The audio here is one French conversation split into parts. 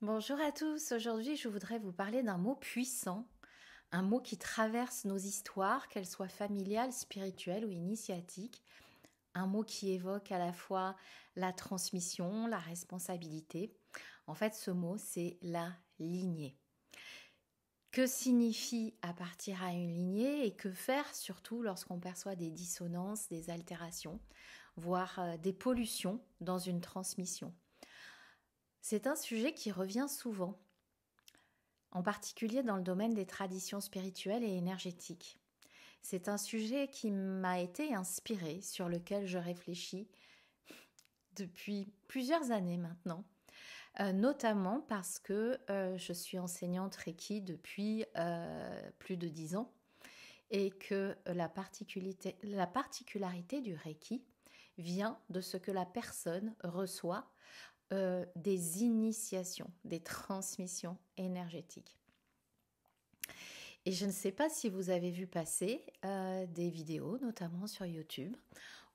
Bonjour à tous, aujourd'hui je voudrais vous parler d'un mot puissant, un mot qui traverse nos histoires, qu'elles soient familiales, spirituelles ou initiatiques, un mot qui évoque à la fois la transmission, la responsabilité. En fait, ce mot, c'est la lignée. Que signifie appartenir à une lignée et que faire surtout lorsqu'on perçoit des dissonances, des altérations, voire des pollutions dans une transmission? C'est un sujet qui revient souvent, en particulier dans le domaine des traditions spirituelles et énergétiques. C'est un sujet qui m'a été inspiré, sur lequel je réfléchis depuis plusieurs années maintenant, notamment parce que je suis enseignante Reiki depuis plus de 10 ans et que la particularité du Reiki vient de ce que la personne reçoit des initiations, des transmissions énergétiques. Et je ne sais pas si vous avez vu passer des vidéos, notamment sur YouTube,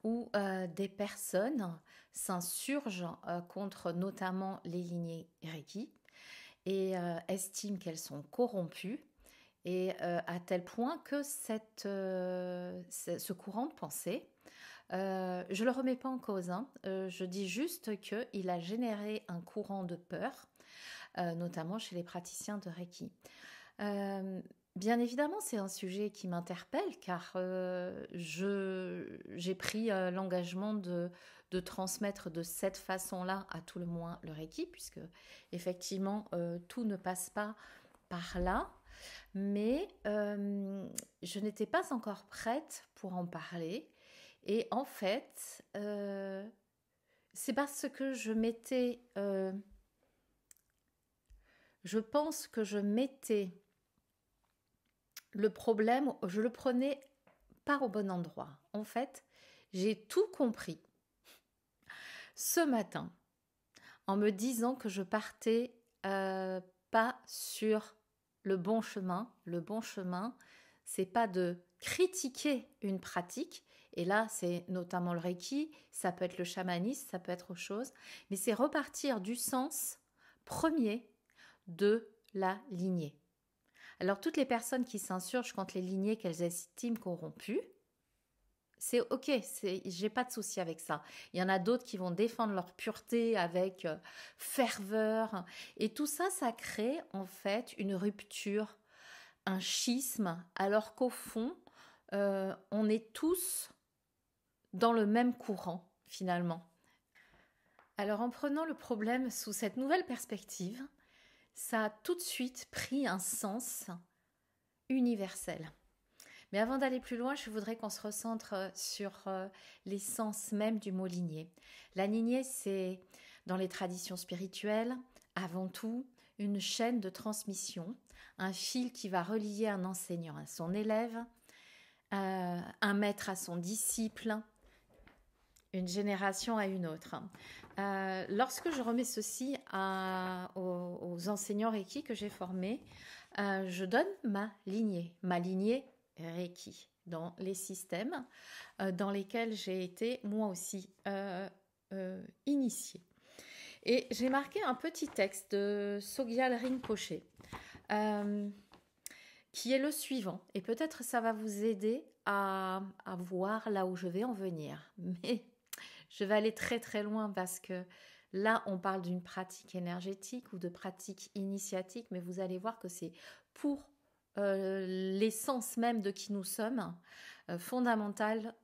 où des personnes s'insurgent contre notamment les lignées Reiki et estiment qu'elles sont corrompues et à tel point que ce courant de pensée, je ne le remets pas en cause, hein. Je dis juste qu'il a généré un courant de peur, notamment chez les praticiens de Reiki. Bien évidemment, c'est un sujet qui m'interpelle car j'ai pris l'engagement de transmettre de cette façon-là à tout le moins le Reiki, puisque effectivement tout ne passe pas par là, mais je n'étais pas encore prête pour en parler. Et en fait, c'est parce que je pense que je mettais le problème, je le prenais pas au bon endroit. En fait, j'ai tout compris ce matin en me disant que je partais pas sur le bon chemin. Le bon chemin, c'est pas de critiquer une pratique. Et là, c'est notamment le Reiki, ça peut être le chamanisme, ça peut être autre chose, mais c'est repartir du sens premier de la lignée. Alors, toutes les personnes qui s'insurgent contre les lignées qu'elles estiment corrompues, c'est ok, j'ai pas de souci avec ça. Il y en a d'autres qui vont défendre leur pureté avec ferveur. Et tout ça, ça crée en fait une rupture, un schisme, alors qu'au fond, on est tous dans le même courant finalement. Alors en prenant le problème sous cette nouvelle perspective, ça a tout de suite pris un sens universel. Mais avant d'aller plus loin, je voudrais qu'on se recentre sur l'essence même du mot lignée. La lignée, c'est, dans les traditions spirituelles, avant tout, une chaîne de transmission, un fil qui va relier un enseignant à son élève, un maître à son disciple, une génération à une autre. Lorsque je remets ceci aux enseignants Reiki que j'ai formés, je donne ma lignée Reiki, dans les systèmes dans lesquels j'ai été moi aussi initiée. Et j'ai marqué un petit texte de Sogyal Rinpoche qui est le suivant. Et peut-être ça va vous aider à voir là où je vais en venir. Mais je vais aller très très loin parce que là, on parle d'une pratique énergétique ou de pratique initiatique, mais vous allez voir que c'est pour l'essence même de qui nous sommes, fondamental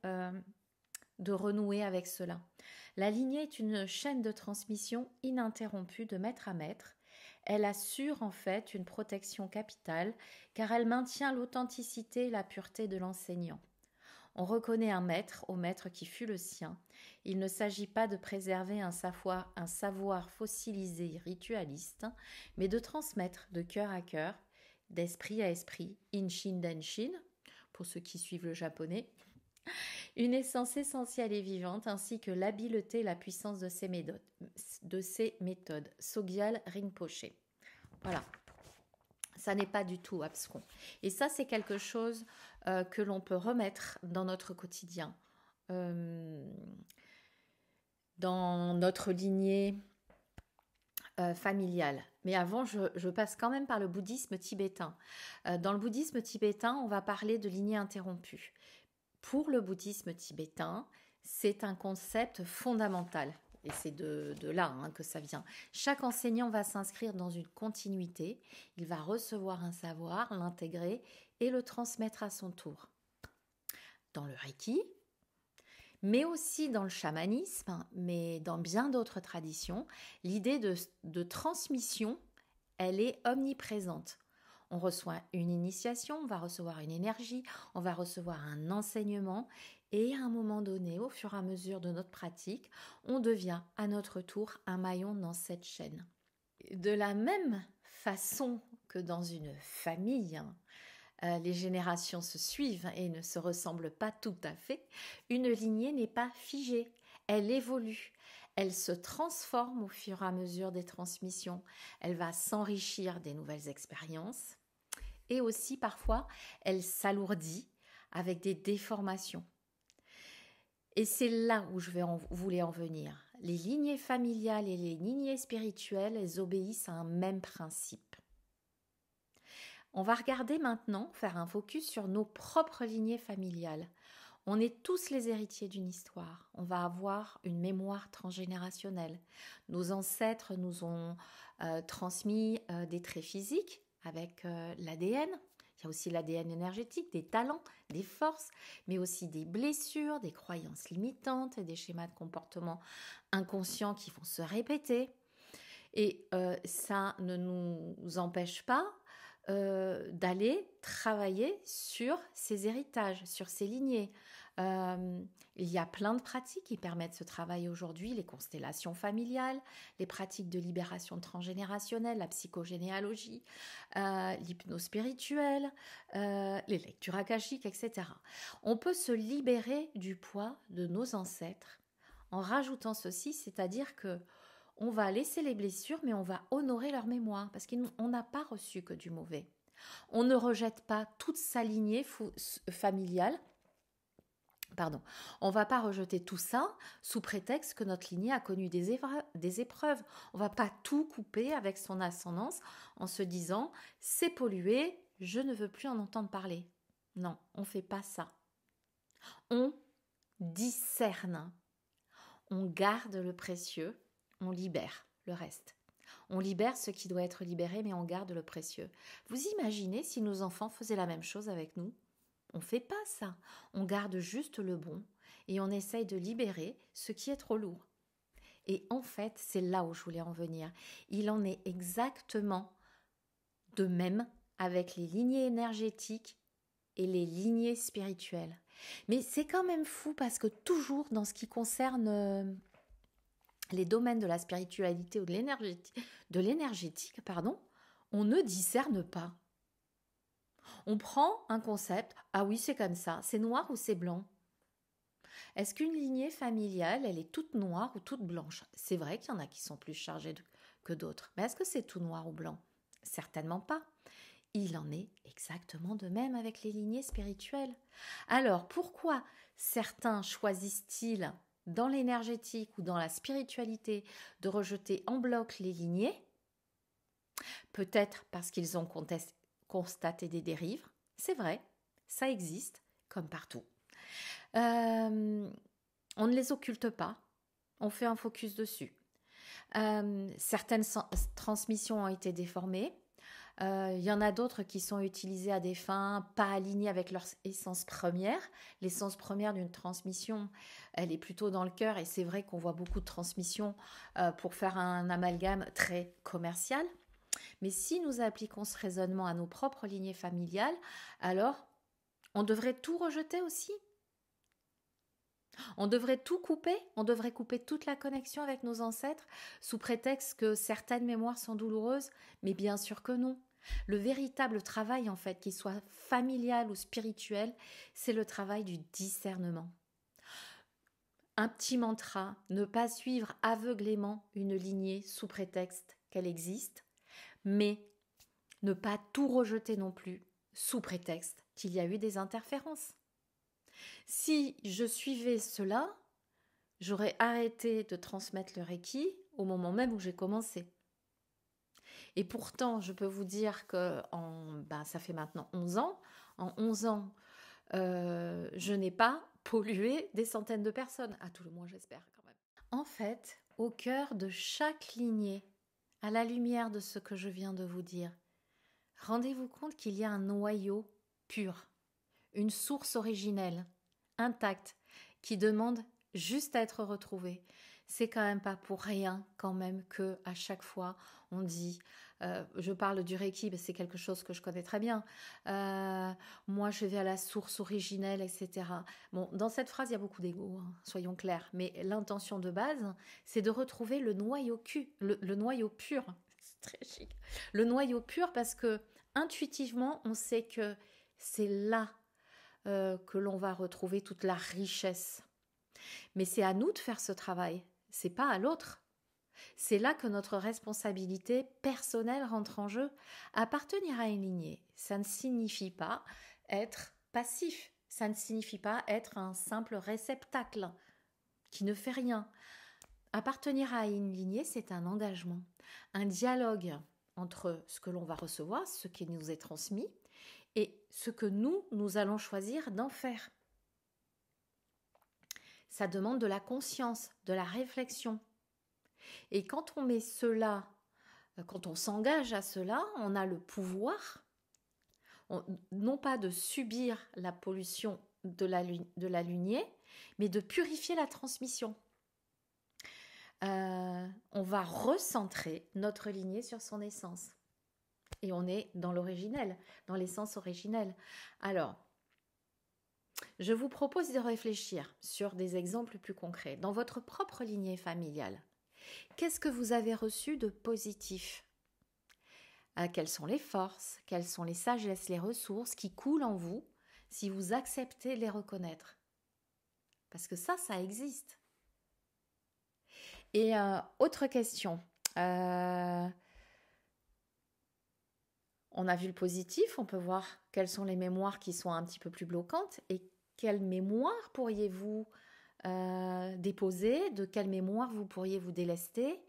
de renouer avec cela. La lignée est une chaîne de transmission ininterrompue de maître à maître. Elle assure en fait une protection capitale car elle maintient l'authenticité et la pureté de l'enseignant. On reconnaît un maître au maître qui fut le sien. Il ne s'agit pas de préserver un savoir fossilisé ritualiste, mais de transmettre de cœur à cœur, d'esprit à esprit, inshin denshin, pour ceux qui suivent le japonais, une essence essentielle et vivante, ainsi que l'habileté et la puissance de ces méthodes. Sogyal Rinpoche. Voilà. Ça n'est pas du tout abscon. Et ça, c'est quelque chose que l'on peut remettre dans notre quotidien. Dans notre lignée familiale. Mais avant, je passe quand même par le bouddhisme tibétain. Dans le bouddhisme tibétain, on va parler de lignée interrompue. Pour le bouddhisme tibétain, c'est un concept fondamental. Et c'est de là hein, que ça vient. Chaque enseignant va s'inscrire dans une continuité. Il va recevoir un savoir, l'intégrer et le transmettre à son tour. Dans le Reiki, mais aussi dans le chamanisme, mais dans bien d'autres traditions, l'idée de transmission, elle est omniprésente. On reçoit une initiation, on va recevoir une énergie, on va recevoir un enseignement et à un moment donné, au fur et à mesure de notre pratique, on devient à notre tour un maillon dans cette chaîne. De la même façon que dans une famille, les générations se suivent et ne se ressemblent pas tout à fait, une lignée n'est pas figée, elle évolue. Elle se transforme au fur et à mesure des transmissions. Elle va s'enrichir des nouvelles expériences et aussi parfois elle s'alourdit avec des déformations. Et c'est là où je voulais en venir. Les lignées familiales et les lignées spirituelles, elles obéissent à un même principe. On va regarder maintenant, faire un focus sur nos propres lignées familiales. On est tous les héritiers d'une histoire. On va avoir une mémoire transgénérationnelle. Nos ancêtres nous ont transmis des traits physiques avec l'ADN. Il y a aussi l'ADN énergétique, des talents, des forces, mais aussi des blessures, des croyances limitantes, des schémas de comportement inconscients qui vont se répéter. Et ça ne nous empêche pas d'aller travailler sur ces héritages, sur ces lignées. Il y a plein de pratiques qui permettent ce travail aujourd'hui, les constellations familiales, les pratiques de libération transgénérationnelle, la psychogénéalogie, l'hypnose spirituelle, les lectures akashiques, etc. On peut se libérer du poids de nos ancêtres en rajoutant ceci, c'est-à-dire que on va laisser les blessures, mais on va honorer leur mémoire, parce qu'on n'a pas reçu que du mauvais. On ne rejette pas toute sa lignée familiale. Pardon. On ne va pas rejeter tout ça sous prétexte que notre lignée a connu des épreuves. On ne va pas tout couper avec son ascendance en se disant « c'est pollué, je ne veux plus en entendre parler ». Non, on ne fait pas ça. On discerne. On garde le précieux. On libère le reste. On libère ce qui doit être libéré, mais on garde le précieux. Vous imaginez si nos enfants faisaient la même chose avec nous ? On ne fait pas ça. On garde juste le bon et on essaye de libérer ce qui est trop lourd. Et en fait, c'est là où je voulais en venir. Il en est exactement de même avec les lignées énergétiques et les lignées spirituelles. Mais c'est quand même fou parce que toujours dans ce qui concerne les domaines de la spiritualité ou de l'énergétique, on ne discerne pas. On prend un concept, ah oui c'est comme ça, c'est noir ou c'est blanc. Est-ce qu'une lignée familiale, elle est toute noire ou toute blanche ? C'est vrai qu'il y en a qui sont plus chargés que d'autres, mais est-ce que c'est tout noir ou blanc ? Certainement pas. Il en est exactement de même avec les lignées spirituelles. Alors pourquoi certains choisissent-ils dans l'énergétique ou dans la spiritualité de rejeter en bloc les lignées ? Peut-être parce qu'ils ont constaté des dérives. C'est vrai, ça existe, comme partout. On ne les occulte pas, on fait un focus dessus. Certaines transmissions ont été déformées. Il y en a d'autres qui sont utilisées à des fins pas alignées avec leur essence première. L'essence première d'une transmission, elle est plutôt dans le cœur et c'est vrai qu'on voit beaucoup de transmissions pour faire un amalgame très commercial. Mais si nous appliquons ce raisonnement à nos propres lignées familiales, alors on devrait tout rejeter aussi. On devrait tout couper, on devrait couper toute la connexion avec nos ancêtres sous prétexte que certaines mémoires sont douloureuses, mais bien sûr que non. Le véritable travail, en fait, qu'il soit familial ou spirituel, c'est le travail du discernement. Un petit mantra, ne pas suivre aveuglément une lignée sous prétexte qu'elle existe, mais ne pas tout rejeter non plus sous prétexte qu'il y a eu des interférences. Si je suivais cela, j'aurais arrêté de transmettre le Reiki au moment même où j'ai commencé. Et pourtant, je peux vous dire que ça fait maintenant 11 ans. En 11 ans, je n'ai pas pollué des centaines de personnes. À tout le moins, j'espère quand même. En fait, au cœur de chaque lignée, à la lumière de ce que je viens de vous dire, rendez-vous compte qu'il y a un noyau pur, une source originelle, intacte, qui demande juste à être retrouvée. C'est quand même pas pour rien quand même que à chaque fois on dit, je parle du Reiki, c'est quelque chose que je connais très bien. Moi, je vais à la source originelle, etc. Bon, dans cette phrase, il y a beaucoup d'ego, hein, soyons clairs. Mais l'intention de base, c'est de retrouver le noyau le noyau pur. C'est très chic. Le noyau pur parce que intuitivement, on sait que c'est là que l'on va retrouver toute la richesse. Mais c'est à nous de faire ce travail, c'est pas à l'autre. C'est là que notre responsabilité personnelle rentre en jeu. Appartenir à une lignée, ça ne signifie pas être passif, ça ne signifie pas être un simple réceptacle qui ne fait rien. Appartenir à une lignée, c'est un engagement, un dialogue entre ce que l'on va recevoir, ce qui nous est transmis, et ce que nous allons choisir d'en faire. Ça demande de la conscience, de la réflexion. Et quand on met cela, quand on s'engage à cela, on a le pouvoir, non pas de subir la pollution de la lignée, mais de purifier la transmission. On va recentrer notre lignée sur son essence. Et on est dans l'originel, dans l'essence originelle. Alors, je vous propose de réfléchir sur des exemples plus concrets. Dans votre propre lignée familiale, qu'est-ce que vous avez reçu de positif ? Quelles sont les forces, quelles sont les sagesses, les ressources qui coulent en vous si vous acceptez de les reconnaître ? Parce que ça existe. Et autre question. On a vu le positif, on peut voir quelles sont les mémoires qui sont un petit peu plus bloquantes et quelles mémoires pourriez-vous déposer, de quelles mémoires vous pourriez vous délester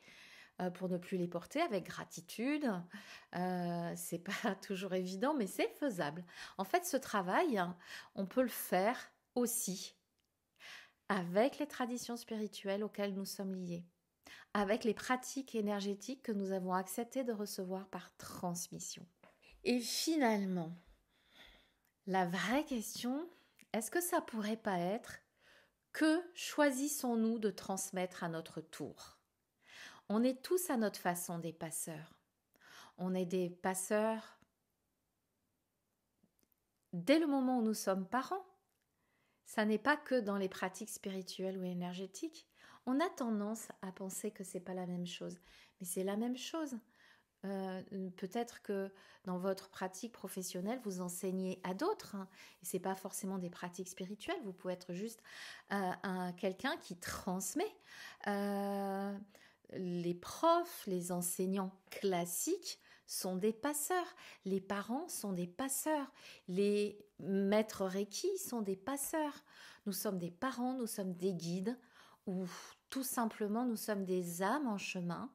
pour ne plus les porter avec gratitude. C'est pas toujours évident, mais c'est faisable. En fait, ce travail, on peut le faire aussi avec les traditions spirituelles auxquelles nous sommes liés, avec les pratiques énergétiques que nous avons accepté de recevoir par transmission. Et finalement, la vraie question, est-ce que ça pourrait pas être que choisissons-nous de transmettre à notre tour ? On est tous à notre façon des passeurs. On est des passeurs dès le moment où nous sommes parents. Ça n'est pas que dans les pratiques spirituelles ou énergétiques. On a tendance à penser que c'est pas la même chose, mais c'est la même chose. Peut-être que dans votre pratique professionnelle, vous enseignez à d'autres, hein, et c'est pas forcément des pratiques spirituelles. Vous pouvez être juste quelqu'un qui transmet. Les profs, les enseignants classiques sont des passeurs. Les parents sont des passeurs. Les maîtres Reiki sont des passeurs. Nous sommes des parents, nous sommes des guides, ou tout simplement nous sommes des âmes en chemin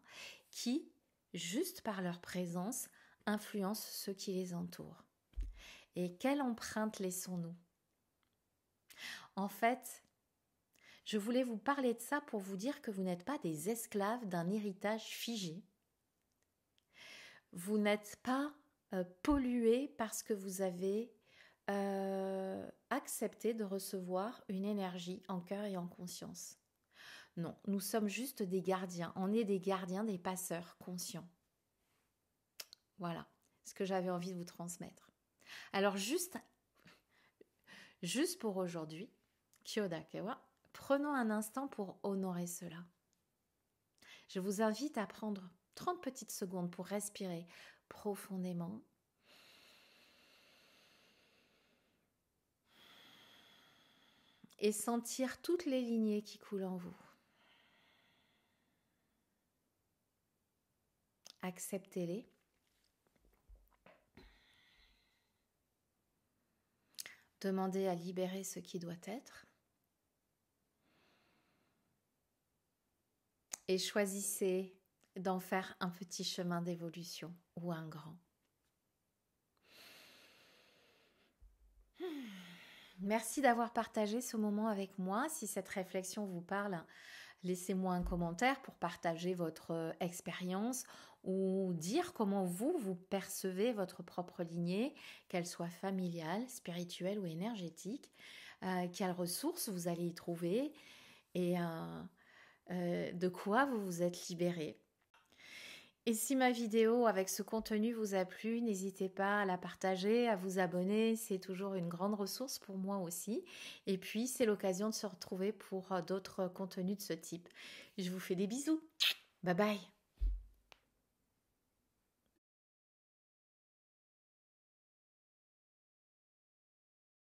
qui, juste par leur présence, influencent ceux qui les entourent. Et quelle empreinte laissons-nous ? En fait, je voulais vous parler de ça pour vous dire que vous n'êtes pas des esclaves d'un héritage figé. Vous n'êtes pas pollués parce que vous avez accepté de recevoir une énergie en cœur et en conscience. Non, nous sommes juste des gardiens. On est des gardiens, des passeurs conscients. Voilà ce que j'avais envie de vous transmettre. Alors juste pour aujourd'hui, Kyoda Kewa, prenons un instant pour honorer cela. Je vous invite à prendre 30 petites secondes pour respirer profondément. Et sentir toutes les lignées qui coulent en vous. Acceptez-les. Demandez à libérer ce qui doit être. Et choisissez d'en faire un petit chemin d'évolution ou un grand. Merci d'avoir partagé ce moment avec moi. Si cette réflexion vous parle, laissez-moi un commentaire pour partager votre expérience ou dire comment vous percevez votre propre lignée, qu'elle soit familiale, spirituelle ou énergétique, quelles ressources vous allez y trouver et de quoi vous vous êtes libéré. Et si ma vidéo avec ce contenu vous a plu, n'hésitez pas à la partager, à vous abonner, c'est toujours une grande ressource pour moi aussi. Et puis c'est l'occasion de se retrouver pour d'autres contenus de ce type. Je vous fais des bisous. Bye bye.